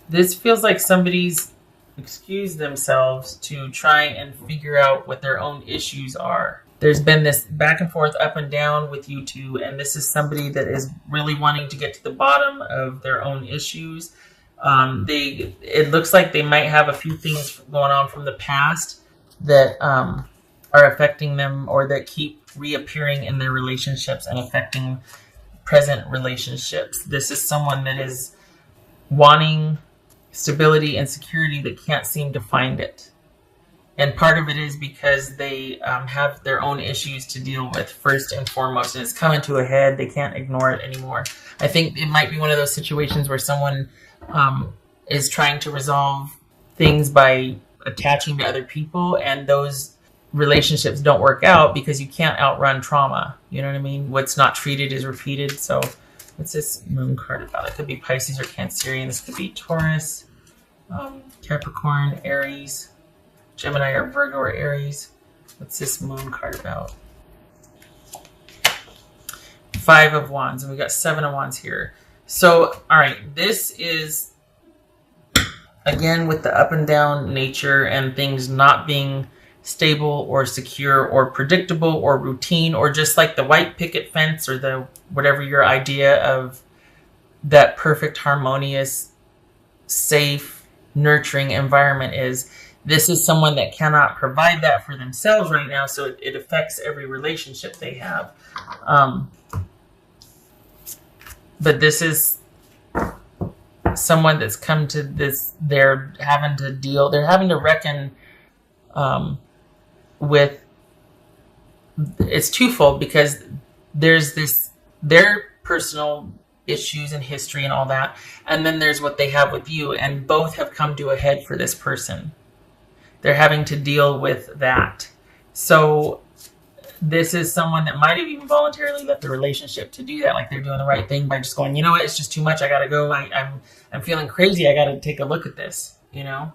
This feels like somebody's excused themselves to try and figure out what their own issues are. There's been this back and forth, up and down with you two, and this is somebody that is really wanting to get to the bottom of their own issues. It looks like they might have a few things going on from the past that are affecting them, or that keep reappearing in their relationships and affecting present relationships. This is someone that is wanting stability and security that can't seem to find it. And part of it is because they have their own issues to deal with first and foremost, and it's coming to a head. They can't ignore it anymore. I think it might be one of those situations where someone is trying to resolve things by attaching to other people, and those relationships don't work out because you can't outrun trauma. You know what I mean? What's not treated is repeated. So what's this moon card about? It could be Pisces or Cancerian. This could be Taurus, Capricorn, Aries, Gemini or Virgo or Aries. What's this moon card about? 5 of Wands, and we got 7 of Wands here. So, all right, this is, again, with the up and down nature and things not being stable or secure or predictable or routine, or just like the white picket fence, or the whatever your idea of that perfect, harmonious, safe, nurturing environment is. This is someone that cannot provide that for themselves right now, so it affects every relationship they have. But this is someone that's come to this, they're having to reckon with, it's twofold, because there's their personal issues and history and all that, and then there's what they have with you, and both have come to a head for this person. They're having to deal with that. So this is someone that might have even voluntarily left the relationship to do that. Like they're doing the right thing by just going, you know what, it's just too much. I got to go. I'm feeling crazy. I got to take a look at this, you know?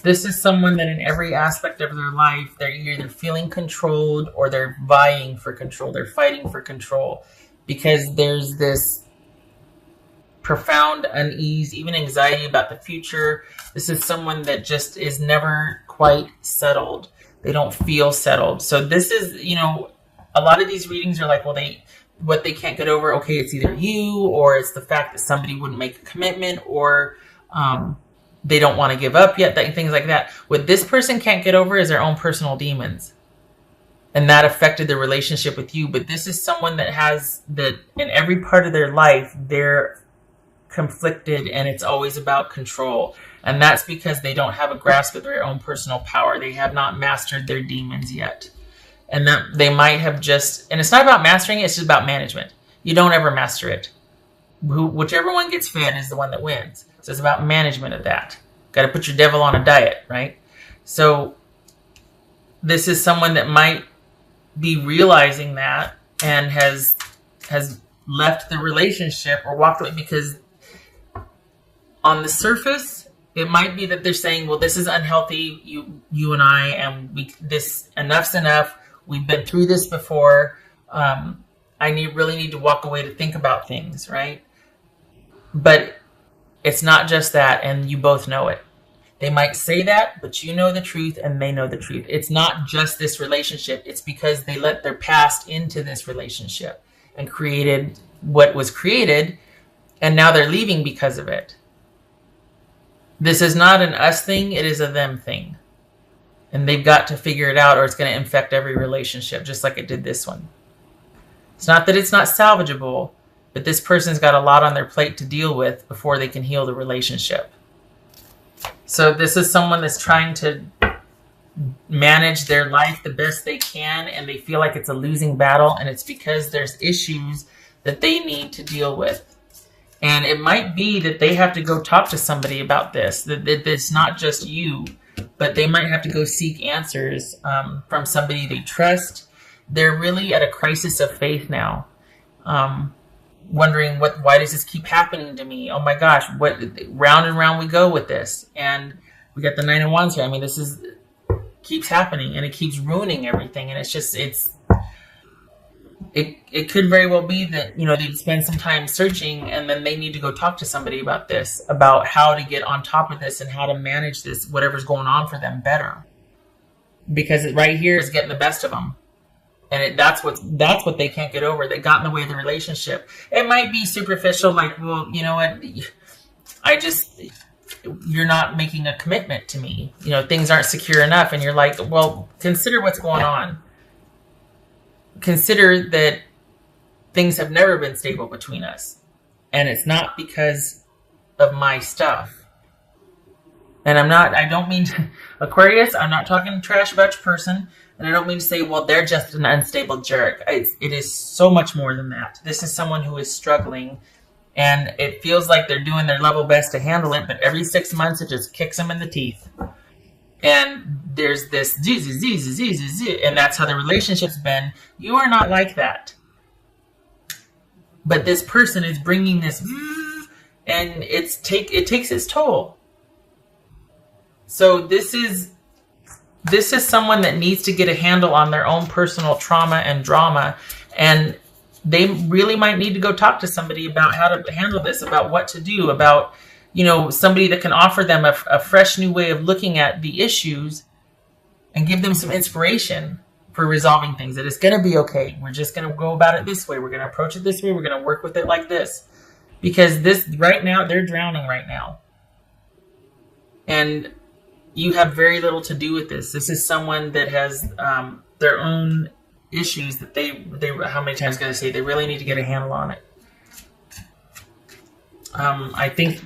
This is someone that in every aspect of their life, they're either feeling controlled or they're vying for control. They're fighting for control because there's this profound unease, even anxiety about the future. This is someone that just is never quite settled. They don't feel settled. So this is, you know, a lot of these readings are like, well, what they can't get over, okay, it's either you, or it's the fact that somebody wouldn't make a commitment, or they don't want to give up yet, things like that. What this person can't get over is their own personal demons. And that affected their relationship with you. But this is someone that has that in every part of their life, they're conflicted, and it's always about control. And that's because they don't have a grasp of their own personal power. They have not mastered their demons yet. And that they might have just, and it's not about mastering it, it's just about management. You don't ever master it. Whichever one gets fed is the one that wins. So it's about management of that. Got to put your devil on a diet, right? So this is someone that might be realizing that and has left the relationship or walked away, because on the surface, it might be that they're saying, well, this is unhealthy, you and I, and this enough's enough. We've been through this before. I really need to walk away to think about things, right? But it's not just that, and you both know it. They might say that, but you know the truth, and they know the truth. It's not just this relationship. It's because they let their past into this relationship and created what was created, and now they're leaving because of it. This is not an us thing, it is a them thing. And they've got to figure it out, or it's going to infect every relationship, just like it did this one. It's not that it's not salvageable, but this person's got a lot on their plate to deal with before they can heal the relationship. So this is someone that's trying to manage their life the best they can, and they feel like it's a losing battle, and it's because there's issues that they need to deal with. And it might be that they have to go talk to somebody about this, that it's not just you, but they might have to go seek answers from somebody they trust. They're really at a crisis of faith now, wondering why does this keep happening to me? Oh my gosh, what, round and round we go with this. And we got the 9 of Wands here. I mean, this keeps happening, and it keeps ruining everything. And it's it could very well be that, they'd spend some time searching and then they need to go talk to somebody about this, about how to get on top of this and how to manage this, whatever's going on for them better. Because it right here is getting the best of them. And that's what they can't get over. They got in the way of the relationship. It might be superficial, like, well, you know what? You're not making a commitment to me. Things aren't secure enough. And you're like, well, consider what's going on. Consider that things have never been stable between us. And it's not because of my stuff. And I don't mean, Aquarius, I'm not talking trash about your person. And I don't mean to say, well, they're just an unstable jerk. It is so much more than that. This is someone who is struggling, and it feels like they're doing their level best to handle it, but every 6 months it just kicks them in the teeth. And there's this, and that's how the relationship's been. You are not like that. But this person is bringing this, and it takes its toll. So this is someone that needs to get a handle on their own personal trauma and drama, and they really might need to go talk to somebody about how to handle this, about what to do, about, somebody that can offer them a fresh new way of looking at the issues and give them some inspiration for resolving things. That it's going to be okay. We're just going to go about it this way. We're going to approach it this way. We're going to work with it like this. Because this right now, they're drowning right now. And you have very little to do with this. This is someone that has their own issues that they how many times can I say, they really need to get a handle on it. I think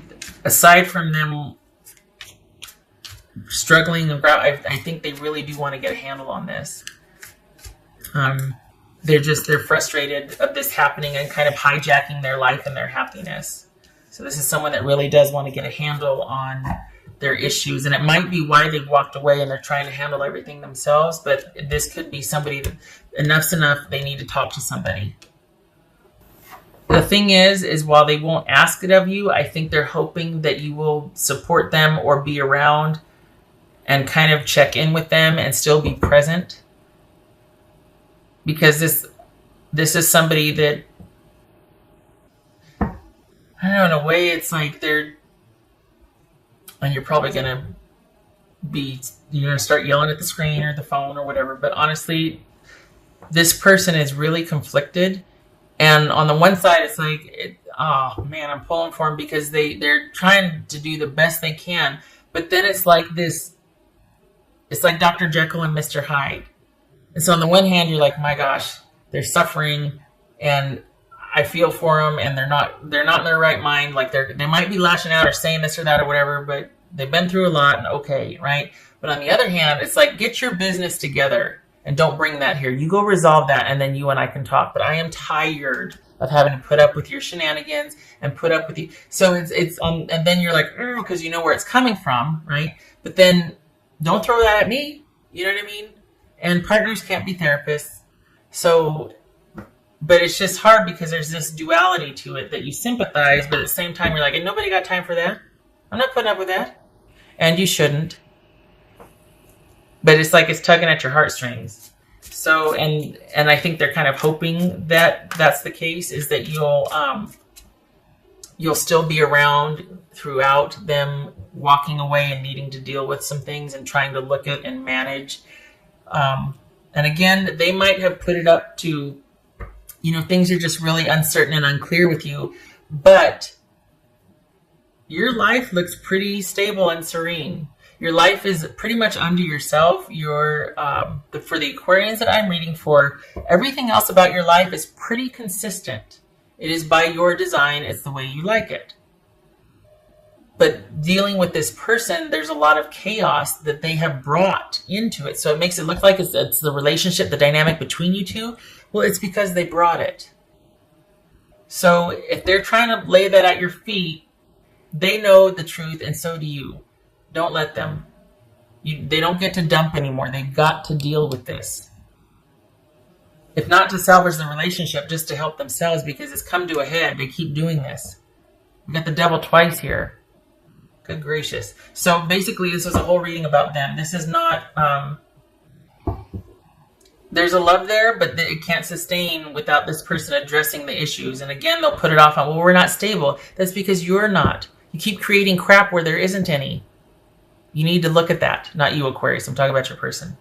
aside from them struggling, I think they really do want to get a handle on this. They're frustrated of this happening and kind of hijacking their life and their happiness. So this is someone that really does want to get a handle on their issues, and it might be why they walked away and they're trying to handle everything themselves, but this could be somebody that enough's enough, they need to talk to somebody. The thing is while they won't ask it of you, I think they're hoping that you will support them or be around and kind of check in with them and still be present, because this is somebody that, I don't know, in a way it's like and you're probably going to start yelling at the screen or the phone or whatever. But honestly, this person is really conflicted. And on the one side, it's like, oh man, I'm pulling for them because they're trying to do the best they can. But then it's like this, it's like Dr. Jekyll and Mr. Hyde. And so on the one hand, you're like, my gosh, they're suffering and I feel for them, and they're not in their right mind. Like they might be lashing out or saying this or that or whatever, but they've been through a lot, and okay, right? But on the other hand, it's like, get your business together and don't bring that here. You go resolve that, and then you and I can talk. But I am tired of having to put up with your shenanigans and put up with you. So it's on, and then you're like, because you know where it's coming from, right? But then don't throw that at me. You know what I mean? And partners can't be therapists, so. But it's just hard because there's this duality to it that you sympathize, but at the same time, you're like, and nobody got time for that. I'm not putting up with that. And you shouldn't. But it's like it's tugging at your heartstrings. So, and I think they're kind of hoping that that's the case, is that you'll still be around throughout them walking away and needing to deal with some things and trying to look at and manage. And again, they might have put it up to, things are just really uncertain and unclear with you, but your life looks pretty stable and serene. Your life is pretty much unto yourself. For the Aquarians that I'm reading for, everything else about your life is pretty consistent. It is by your design. It's the way you like it. But dealing with this person, there's a lot of chaos that they have brought into it. So it makes it look like it's the relationship, the dynamic between you two. Well, it's because they brought it. So if they're trying to lay that at your feet, they know the truth, and so do you. Don't let them. They don't get to dump anymore. They've got to deal with this. If not to salvage the relationship, just to help themselves, because it's come to a head. They keep doing this. We got the devil twice here. Good gracious. So basically, this was a whole reading about them. This is not There's a love there, but it can't sustain without this person addressing the issues. And again, they'll put it off on, well, we're not stable. That's because you're not. You keep creating crap where there isn't any. You need to look at that. Not you, Aquarius. I'm talking about your person.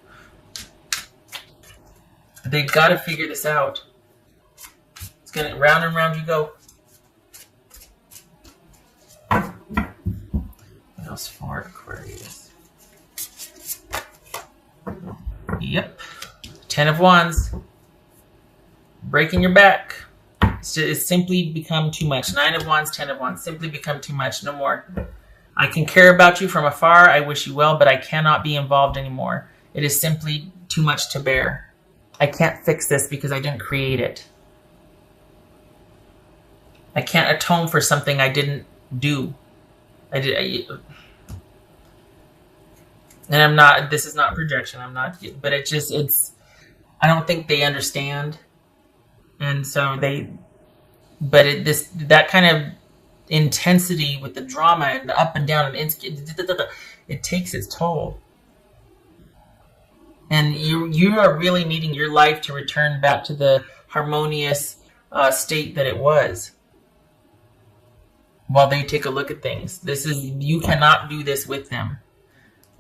They've got to figure this out. It's going to round and round you go. What else for Aquarius? Yep. 10 of Wands. Breaking your back. It's simply become too much. 9 of Wands, 10 of Wands. Simply become too much. No more. I can care about you from afar. I wish you well, but I cannot be involved anymore. It is simply too much to bear. I can't fix this because I didn't create it. I can't atone for something I didn't do. And I'm not, this is not projection. I'm not, but I don't think they understand. And so that kind of intensity with the drama and the up and down and it takes its toll. And you are really needing your life to return back to the harmonious state that it was. While they take a look at things, you cannot do this with them.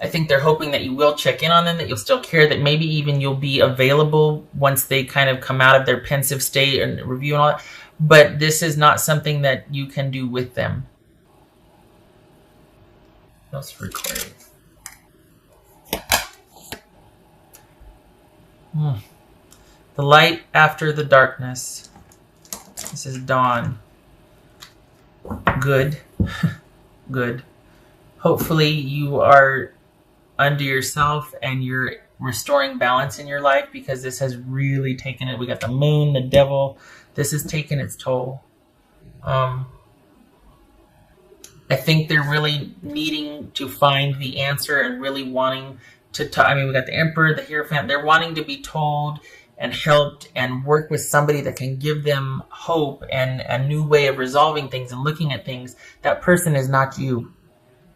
I think they're hoping that you will check in on them, that you'll still care, that maybe even you'll be available once they kind of come out of their pensive state and review and all that. But this is not something that you can do with them. That's recorded. The light after the darkness. This is dawn. Good. Good. Hopefully you are under yourself and you're restoring balance in your life, because this has really taken it. We got the moon, the devil. This has taken its toll. I think they're really needing to find the answer and really wanting to talk. I mean, we got the Emperor, the Hierophant. They're wanting to be told and helped and work with somebody that can give them hope and a new way of resolving things and looking at things. That person is not you.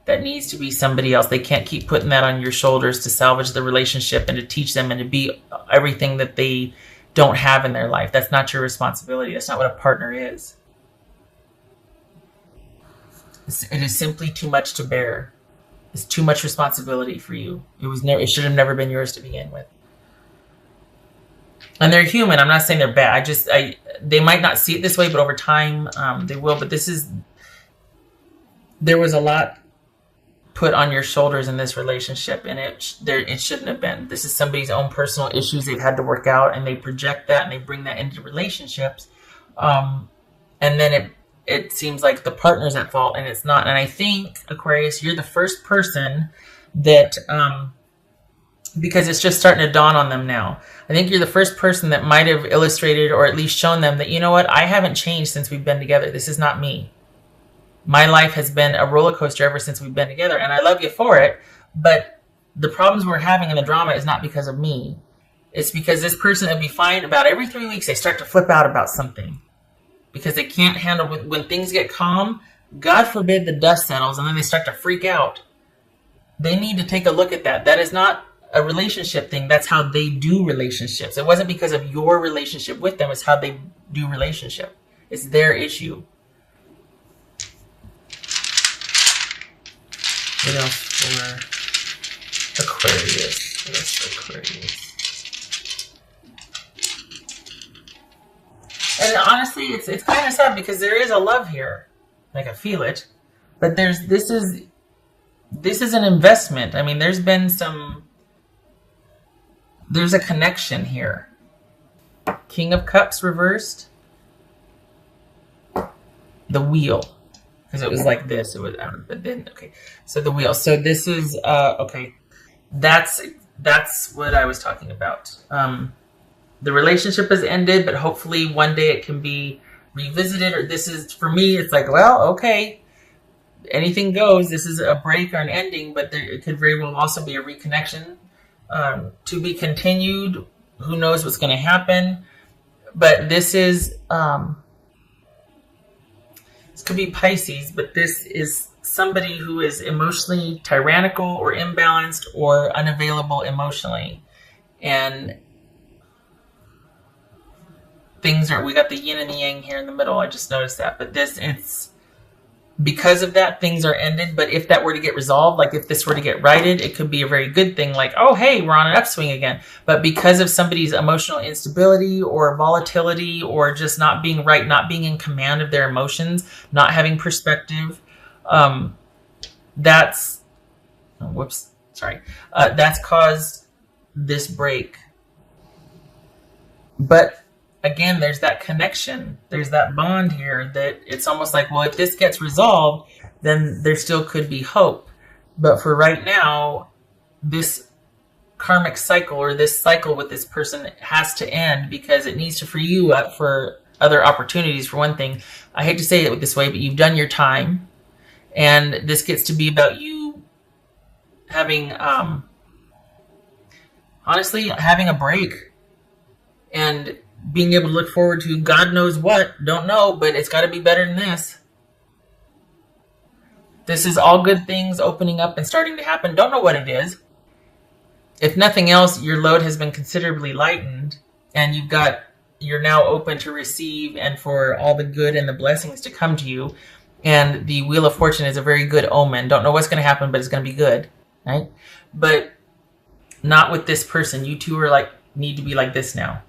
That needs to be somebody else. They can't keep putting that on your shoulders to salvage the relationship and to teach them and to be everything that they don't have in their life. That's not your responsibility. That's not what a partner is. It is simply too much to bear. It's too much responsibility for you. It should have never been yours to begin with. And they're human. I'm not saying they're bad. They might not see it this way, but over time they will. But there was a lot put on your shoulders in this relationship, and it shouldn't have been. This is somebody's own personal issues they've had to work out, and they project that and they bring that into relationships. And then it seems like the partner's at fault, and it's not. And I think, Aquarius, you're the first person that, because it's just starting to dawn on them now. I think you're the first person that might have illustrated or at least shown them that, you know what, I haven't changed since we've been together. This is not me. My life has been a roller coaster ever since we've been together, and I love you for it. But the problems we're having in the drama is not because of me. It's because this person would be fine. About every 3 weeks, they start to flip out about something because they can't handle when things get calm. God forbid the dust settles, and then they start to freak out. They need to take a look at that. That is not a relationship thing. That's how they do relationships. It wasn't because of your relationship with them. It's how they do relationship. It's their issue. What else for Aquarius? What else for Aquarius? And honestly, it's kind of sad because there is a love here. Like, I feel it. But this is an investment. I mean, there's a connection here. King of Cups reversed. The Wheel. Because it was like this. It was, but then, okay. So the Wheel. So this is, okay. That's what I was talking about. The relationship has ended, but hopefully one day it can be revisited. Or this is, for me, it's like, well, okay. Anything goes. This is a break or an ending, but it could very well also be a reconnection. To be continued. Who knows what's going to happen? But this is, this could be Pisces, but this is somebody who is emotionally tyrannical or imbalanced or unavailable emotionally. And we got the yin and the yang here in the middle. I just noticed that. But it's because of that, things are ended. But if that were to get resolved, like if this were to get righted, it could be a very good thing. Like, oh, hey, we're on an upswing again. But because of somebody's emotional instability or volatility or just not being right, not being in command of their emotions, not having perspective, that's that's caused this break. But again, there's that connection, there's that bond here that it's almost like, well, if this gets resolved, then there still could be hope. But for right now, this karmic cycle or this cycle with this person has to end because it needs to free you up for other opportunities. For one thing, I hate to say it this way, but you've done your time, and this gets to be about you having, honestly, having a break and being able to look forward to God knows what. Don't know, but it's got to be better than this. This is all good things opening up and starting to happen. Don't know what it is. If nothing else, your load has been considerably lightened, and you're now open to receive and for all the good and the blessings to come to you. And the Wheel of Fortune is a very good omen. Don't know what's going to happen, but it's going to be good, right? But not with this person. You two are need to be like this now.